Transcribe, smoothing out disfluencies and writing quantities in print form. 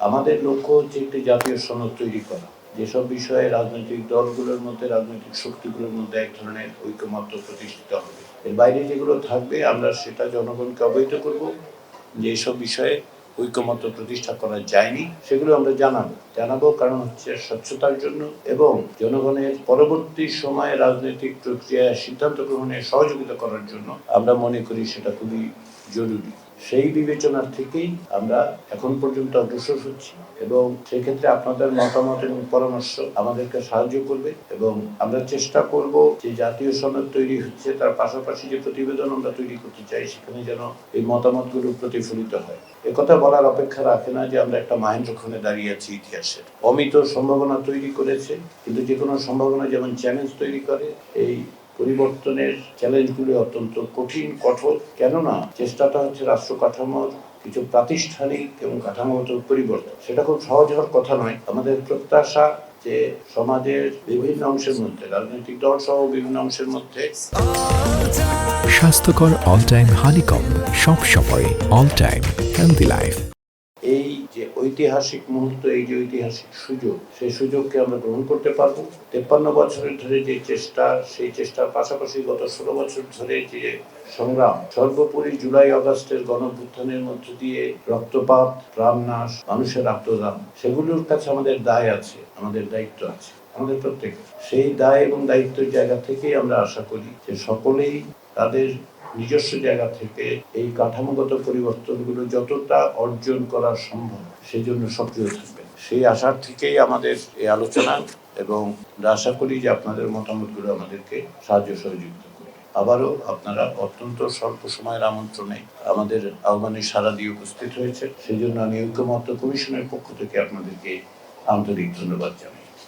আমাদের লক্ষ্য হচ্ছে একটি জাতীয় সনদ তৈরি করা, যেসব বিষয়ে রাজনৈতিক দলগুলোর মধ্যে, রাজনৈতিক শক্তিগুলোর মধ্যে এক ধরনের ঐকমত্য প্রতিষ্ঠিত হবে। এর বাইরে যেগুলো থাকবে আমরা সেটা জনগণকে অবহিত করব যে এইসব বিষয়ে ঐকমত্য প্রতিষ্ঠা করা যায়নি, সেগুলো আমরা জানাবো কারণ হচ্ছে স্বচ্ছতার জন্য এবং জনগণের পরবর্তী সময়ে রাজনৈতিক প্রক্রিয়ায় সিদ্ধান্ত গ্রহণে সহযোগিতা করার জন্য আমরা মনে করি সেটা খুবই জরুরি। সেই বিবেচনার থেকেই আমরা এখন পর্যন্ত অগ্রসর হচ্ছি এবং সেক্ষেত্রে আপনাদের মতামত এবং পরামর্শ আমাদেরকে সাহায্য করবে এবং আমরা চেষ্টা করব যে জাতীয় সনদ তৈরি হচ্ছে তার পাশাপাশি যে প্রতিবেদন আমরা তৈরি করতে চাই সেখানে যেন এই মতামতগুলো প্রতিফলিত হয়। একথা বলার অপেক্ষা রাখে না যে আমরা একটা মাহেন্দ্রক্ষণে দাঁড়িয়ে আছি ইতিহাসের। অমিত সম্ভাবনা তৈরি করেছে, কিন্তু যে কোনো সম্ভাবনা যেমন চ্যালেঞ্জ তৈরি করে, এই পরিবর্তনের চ্যালেঞ্জগুলি অত্যন্ত কঠিন, কঠোর। কেননা চেষ্টাটা হচ্ছে রাষ্ট্র কাঠামোর কিছু প্রাতিষ্ঠানিক এবং কাঠামোগত পরিবর্তন। সেটা খুব সহজ হওয়ার কথা নয়। আমাদের প্রত্যাশা যে সমাজের বিভিন্ন অংশের মধ্যে, রাজনৈতিক দল সহ বিভিন্ন অংশের মধ্যে স্বাস্থ্যকর অল টাইম হানিকম, সব সময় অল টাইম হেলদি লাইফ। এই যে ঐতিহাসিক মুহূর্ত, এই যে ঐতিহাসিক সুযোগ, সেই সুযোগকে আমরা গ্রহণ করতে পারবো। 53 বছরের ধরে যে চেষ্টা, সেই চেষ্টার পাশাপাশি গত 16 বছর ধরে যে সংগ্রাম, সর্বোপরি জুলাই আগস্টের গণঅভ্যুত্থানের মধ্য দিয়ে রক্তপাত, প্রাণনাশ, মানুষের আত্মদান, সেগুলোর কাছে আমাদের দায় আছে, আমাদের দায়িত্ব আছে, আমাদের প্রত্যেকের। সেই দায় এবং দায়িত্বের জায়গা থেকেই আমরা আশা করি যে সকলেই তাদের নিজস্ব জায়গা থেকে এই কাঠামোগত পরিবর্তনগুলো যতটা অর্জন করা সম্ভব সেজন্য সক্রিয় থাকবেন। সেই আশার থেকেই আমাদের এই আলোচনা এবং আশা করি যে আপনাদের মতামতগুলো আমাদেরকে সাহায্য সহযোগিতা করবে। আবারও আপনারা অত্যন্ত স্বল্প সময়ের আমন্ত্রণে আমাদের আহ্বানে সাড়া দিয়ে উপস্থিত হয়েছে, সেই জন্য আমি ঐকমত্য কমিশনের পক্ষ থেকে আপনাদেরকে আন্তরিক ধন্যবাদ জানাই।